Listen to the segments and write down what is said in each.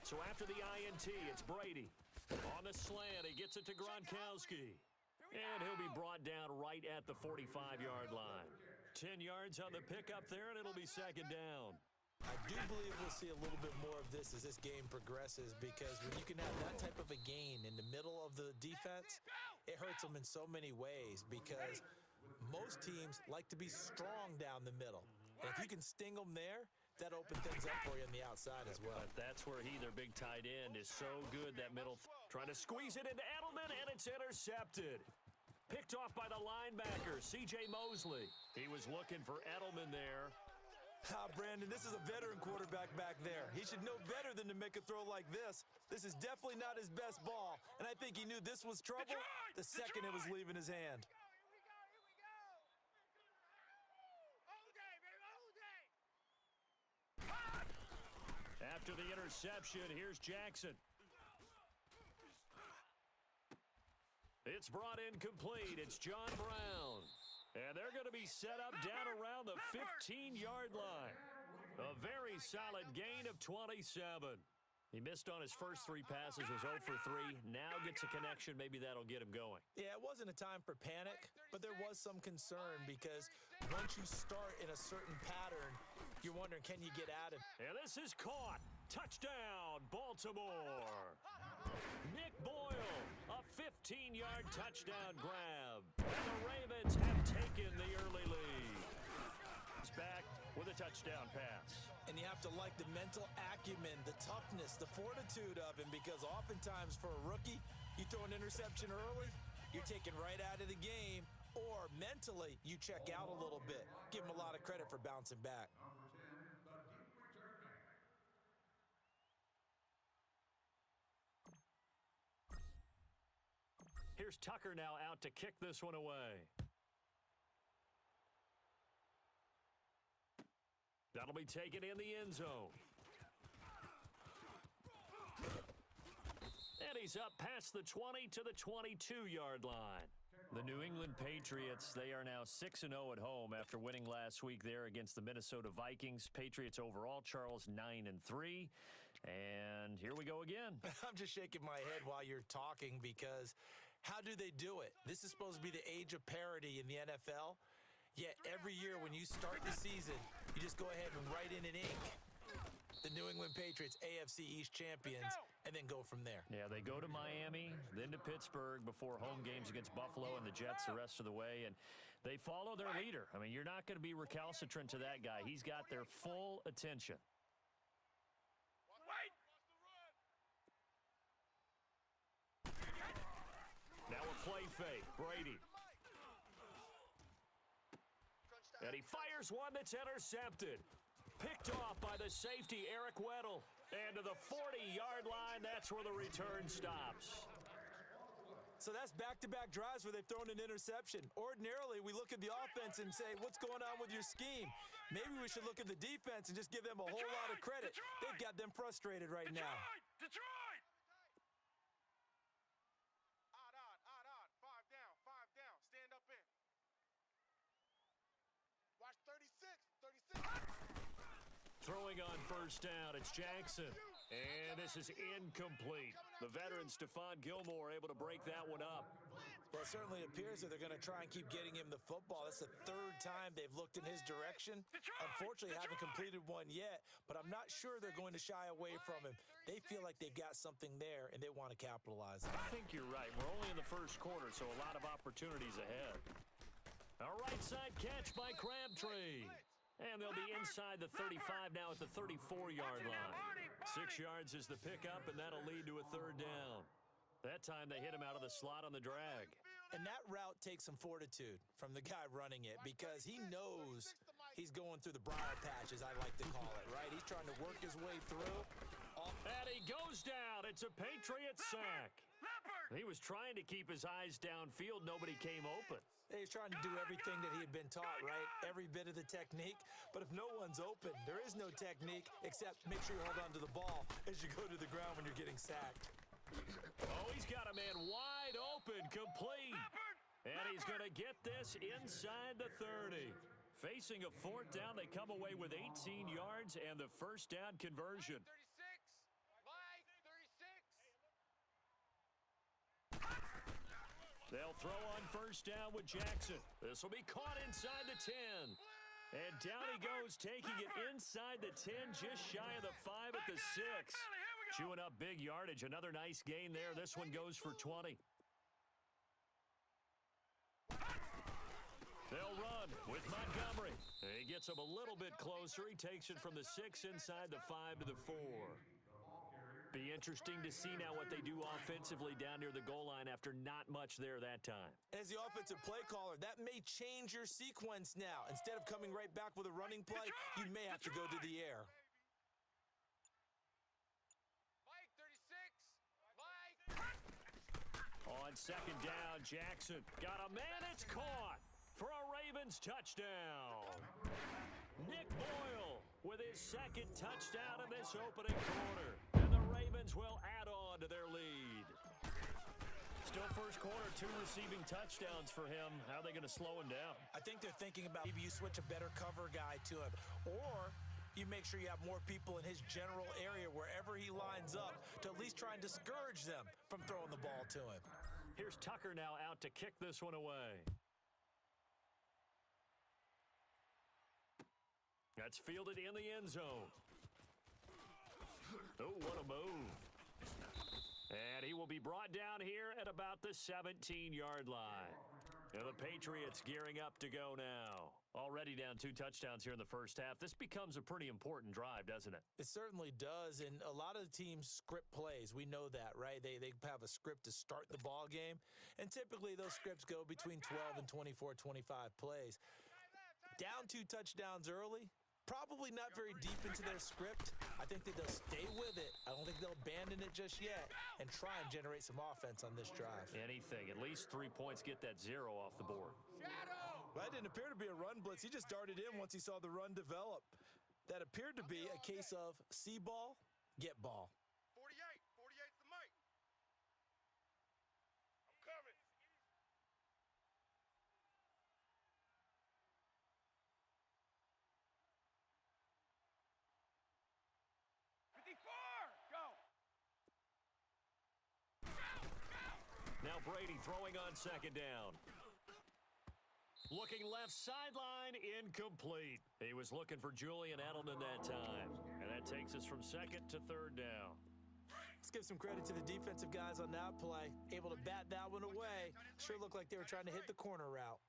So after the INT, it's Brady. On the slant, he gets it to Gronkowski. And he'll be brought down right at the 45-yard line. 10 yards on the pickup there, and it'll be second down. I do believe we'll see a little bit more of this as this game progresses, because when you can have that type of a gain in the middle of the defense, it hurts them in so many ways, because most teams like to be strong down the middle. And if you can sting them there, that opens things up for you on the outside as well. But that's where their big tight end, is so good, that middle. Trying to squeeze it into Edelman, and it's intercepted. Picked off by the linebacker, C.J. Mosley. He was looking for Edelman there. Brandon, this is a veteran quarterback back there. He should know better than to make a throw like this. This is definitely not his best ball, and I think he knew this was trouble the second it was leaving his hand. After the interception, here's Jackson. It's brought in complete. It's John Brown. And they're going to be set up down around the 15-yard line. A very solid gain of 27. He missed on his first 3 passes, was 0 for 3. Now gets a connection. Maybe that'll get him going. Yeah, it wasn't a time for panic, but there was some concern, because once you start in a certain pattern, you're wondering, can you get out of it? And this is caught. Touchdown, Baltimore. Nick Boyle, a 15-yard touchdown grab. And the Ravens have taken the early lead. He's back with a touchdown pass. And you have to like the mental acumen, the toughness, the fortitude of him, because oftentimes for a rookie, you throw an interception early, you're taken right out of the game, or mentally you check out a little bit. Give him a lot of credit for bouncing back. Here's Tucker now out to kick this one away. That'll be taken in the end zone. And he's up past the 20 to the 22-yard line. The New England Patriots, they are now 6-0 at home after winning last week there against the Minnesota Vikings. Patriots overall, Charles, 9-3. And here we go again. I'm just shaking my head while you're talking, because how do they do it? This is supposed to be the age of parity in the NFL. Yet every year when you start the season, you just go ahead and write in ink the New England Patriots AFC East champions, and then go from there. Yeah, they go to Miami, then to Pittsburgh before home games against Buffalo and the Jets the rest of the way, and they follow their leader. I mean, you're not going to be recalcitrant to that guy. He's got their full attention. Now a play fake, Brady. And he fires one that's intercepted. Picked off by the safety, Eric Weddle. And to the 40-yard line, that's where the return stops. So that's back-to-back drives where they've thrown an interception. Ordinarily, we look at the offense and say, what's going on with your scheme? Maybe we should look at the defense and just give them a whole lot of credit. They've got them frustrated right now. Detroit! Odd. 5 down. Stand up in. Watch 36. Throwing on first down, it's Jackson. And this is incomplete. The veteran Stephon Gilmore able to break that one up. Well, it certainly appears that they're going to try and keep getting him the football. That's the 3rd time they've looked in his direction. Unfortunately, haven't completed one yet, but I'm not sure they're going to shy away from him. They feel like they've got something there, and they want to capitalize on it. I think you're right. We're only in the first quarter, so a lot of opportunities ahead. A right side catch by Crabtree. And they'll be inside the 35 now at the 34-yard line. 6 yards is the pickup, and that'll lead to a 3rd down. That time they hit him out of the slot on the drag. And that route takes some fortitude from the guy running it, because he knows he's going through the briar patch, as I like to call it, right? He's trying to work his way through. And he goes down. It's a Patriot sack. He was trying to keep his eyes downfield. Nobody came open. He's trying to do everything that he had been taught, right? Every bit of the technique. But if no one's open, there is no technique except make sure you hold on to the ball as you go to the ground when you're getting sacked. Oh, he's got a man wide open, complete. And he's going to get this inside the 30. Facing a 4th down, they come away with 18 yards and the first down conversion. 36. Mike. They'll throw on first down with Jackson. This will be caught inside the 10. And down he goes, taking it inside the 10, just shy of the 5 at the 6. Chewing up big yardage. Another nice gain there. This one goes for 20. They'll run with Montgomery. He gets him a little bit closer. He takes it from the 6 inside the 5 to the 4. Be interesting to see now what they do offensively down near the goal line after not much there that time. As the offensive play caller, that may change your sequence now. Instead of coming right back with a running play, you may have to go to the air. Mike, 36. Mike. On second down, Jackson got a man. It's caught for a Ravens touchdown. Nick Boyle with his second touchdown in this opening quarter. And the Ravens will add on to their lead. Still first quarter, 2 receiving touchdowns for him. How are they going to slow him down? I think they're thinking about maybe you switch a better cover guy to him. Or you make sure you have more people in his general area wherever he lines up to at least try and discourage them from throwing the ball to him. Here's Tucker now out to kick this one away. That's fielded in the end zone. Oh, what a move. And he will be brought down here at about the 17-yard line. And the Patriots gearing up to go now. Already down 2 touchdowns here in the first half. This becomes a pretty important drive, doesn't it? It certainly does, and a lot of the teams script plays. We know that, right? They have a script to start the ball game, and typically those scripts go between 12 and 24, 25 plays. Down 2 touchdowns early, probably not very deep into their script. I think that they'll stay with it. I don't think they'll abandon it just yet and try and generate some offense on this drive. Anything. At least 3 points, get that 0 off the board. That didn't appear to be a run blitz. He just darted in once he saw the run develop. That appeared to be a case of see ball, get ball. 48. 48's the mic. I'm coming. Now Brady throwing on second down. Looking left sideline, incomplete. He was looking for Julian Edelman that time. And that takes us from second to third down. Let's give some credit to the defensive guys on that play. Able to bat that one away. Sure looked like they were trying to hit the corner route.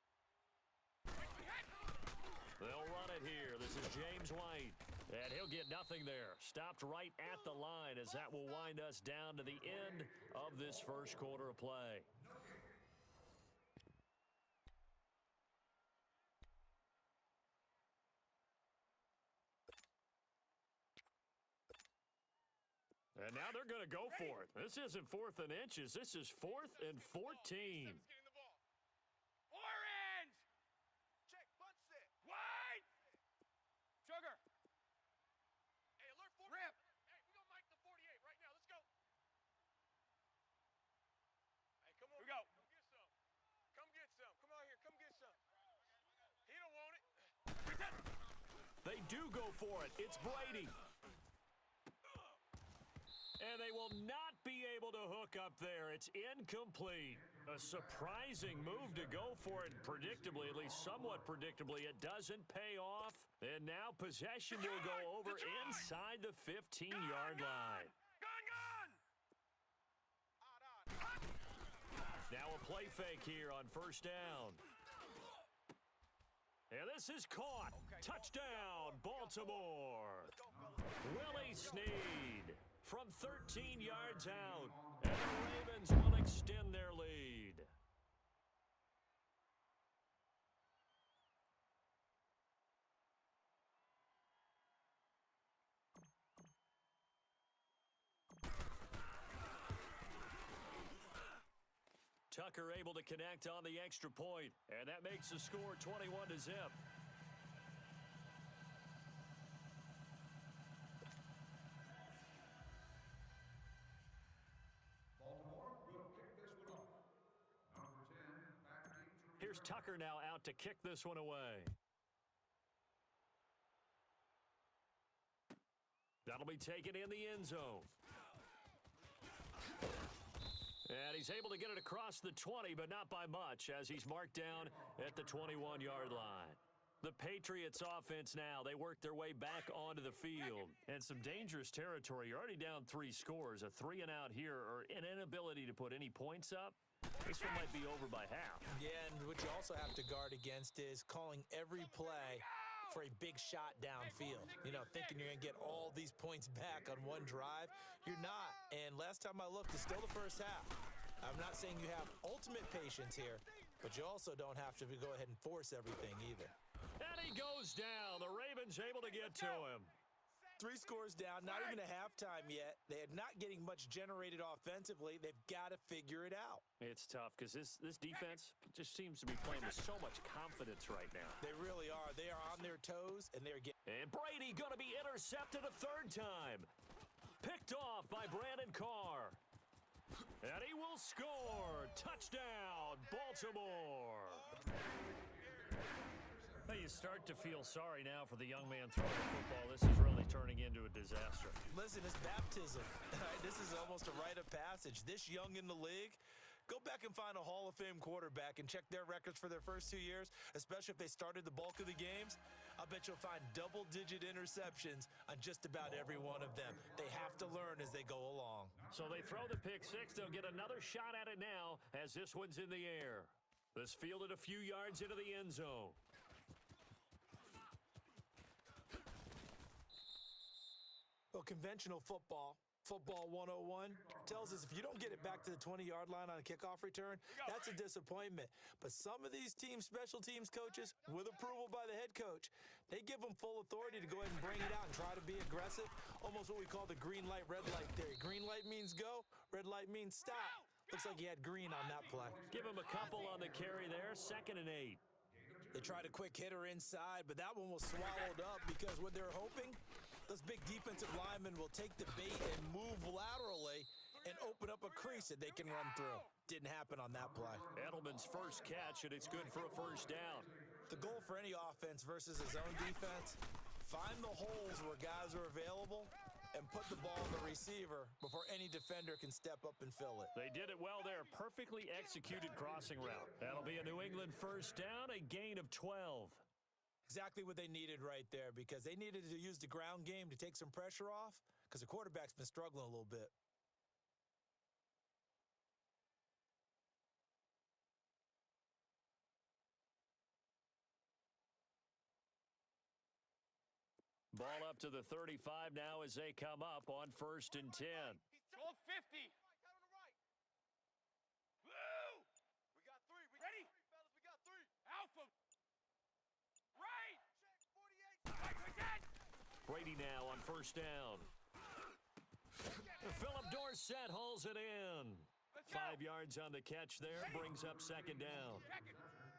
They'll run it here. This is James White. And he'll get nothing there. Stopped right at the line as that will wind us down to the end of this first quarter of play. And now they're going to go for it. This isn't 4th and inches. This is 4th and 14. Orange! Check, punch set. Wide! Sugar! Hey, alert 40. Rip! Hey, we gonna mic the 48 right now. Let's go. Hey, come on. Here we go. Come get some. Come on here. Come get some. He don't want it. They do go for it. It's Brady. And they will not be able to hook up there. It's incomplete. A surprising move to go for it. Predictably, at least somewhat predictably, it doesn't pay off. And now possession will go over inside the 15-yard line. Now a play fake here on first down. And this is caught. Touchdown, Baltimore. Willie Snead from 13 yards out. And the Ravens will extend their lead. Tucker able to connect on the extra point, and that makes the score 21-0. Here's Tucker now out to kick this one away. That'll be taken in the end zone. And he's able to get it across the 20, but not by much, as he's marked down at the 21-yard line. The Patriots offense now, they work their way back onto the field. And some dangerous territory. You're already down 3 scores. A 3-and-out here, or an inability to put any points up. This one might be over by half. Yeah, and what you also have to guard against is calling every play for a big shot downfield. You know, thinking you're going to get all these points back on one drive. You're not. And last time I looked, it's still the first half. I'm not saying you have ultimate patience here, but you also don't have to go ahead and force everything either. And he goes down. The Ravens able to get to him. 3 scores down, not even a halftime yet. They are not getting much generated offensively. They've got to figure it out. It's tough because this defense just seems to be playing with so much confidence right now. They really are. They are on their toes, and they're getting... And Brady going to be intercepted a 3rd time. Picked off by Brandon Carr. And he will score. Touchdown, Baltimore. Hey, you start to feel sorry now for the young man throwing the football. This is really turning into a disaster. Listen, it's baptism. This is almost a rite of passage. This young in the league, go back and find a Hall of Fame quarterback and check their records for their first 2 years, especially if they started the bulk of the games. I bet you'll find double-digit interceptions on just about every one of them. They have to learn as they go along. So they throw the pick 6. They'll get another shot at it now as this one's in the air. This fielded a few yards into the end zone. Well, conventional football 101, tells us if you don't get it back to the 20-yard line on a kickoff return, that's a disappointment. But some of these special teams coaches, with approval by the head coach, they give them full authority to go ahead and bring it out and try to be aggressive, almost what we call the green light, red light theory. Green light means go, red light means stop. Looks like he had green on that play. Give him a couple on the carry there, 2nd and 8. They tried a quick hitter inside, but that one was swallowed up because what they're hoping, those big defensive linemen will take the bait and move laterally and open up a crease that they can run through. Didn't happen on that play. Edelman's first catch, and it's good for a 1st down. The goal for any offense versus a zone defense, find the holes where guys are available and put the ball in the receiver before any defender can step up and fill it. They did it well there. Perfectly executed crossing route. That'll be a New England 1st down, a gain of 12. Exactly what they needed right there, because they needed to use the ground game to take some pressure off because the quarterback's been struggling a little bit. Ball up to the 35 now as they come up on 1st and 10. Go 50. Blue. We got 3. We ready? Fellas, we got 3. Alpha. Right. Check 48. Brady now on 1st down. Philip Dorsett hauls it in. 5 yards on the catch there, brings up 2nd down.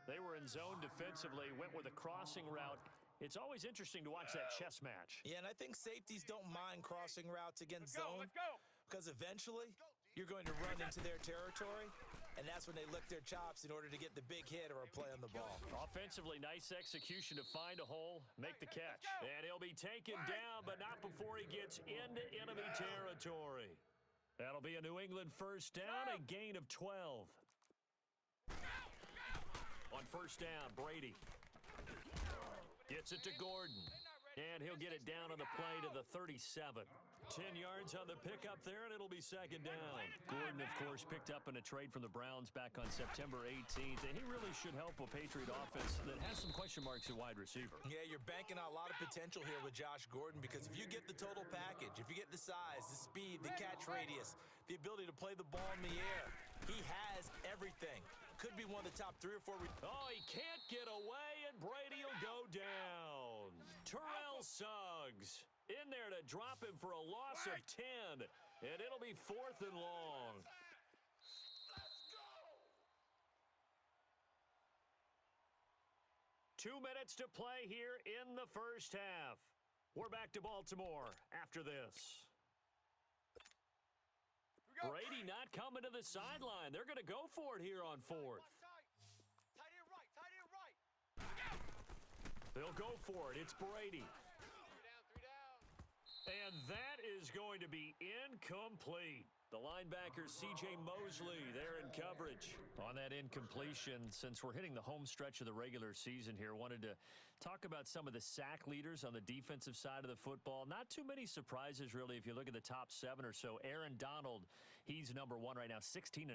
They were in zone defensively, went with a crossing route. It's always interesting to watch that chess match. Yeah, and I think safeties don't mind crossing routes against zone because eventually you're going to run into their territory, and that's when they lick their chops in order to get the big hit or a play on the ball. Offensively, nice execution to find a hole, make the catch. And he'll be taken down, but not before he gets into enemy territory. That'll be a New England 1st down, a gain of 12. On 1st down, Brady gets it to Gordon. And he'll get it down on the play to the 37. 10 yards on the pickup there, and it'll be 2nd down. Gordon, of course, picked up in a trade from the Browns back on September 18th, and he really should help a Patriot offense that has some question marks at wide receiver. Yeah, you're banking on a lot of potential here with Josh Gordon, because if you get the total package, if you get the size, the speed, the catch radius, the ability to play the ball in the air, he has everything. Could be one of the top 3 or 4. Oh, he can't get away, and Brady will go down. Terrell Suggs in there to drop him for a loss of 10, and it'll be 4th and long. Let's go. 2 minutes to play here in the 1st half. We're back to Baltimore after this. Brady not coming to the sideline. They're going to go for it here on 4th. Tight end right. Tight end right. They'll go for it. It's Brady. 3 down. And that is going to be incomplete. The linebacker, C.J. Mosley, there in coverage. On that incompletion, since we're hitting the home stretch of the regular season here, wanted to talk about some of the sack leaders on the defensive side of the football. Not too many surprises, really, if you look at the top 7 or so. Aaron Donald, he's number 1 right now, 16.5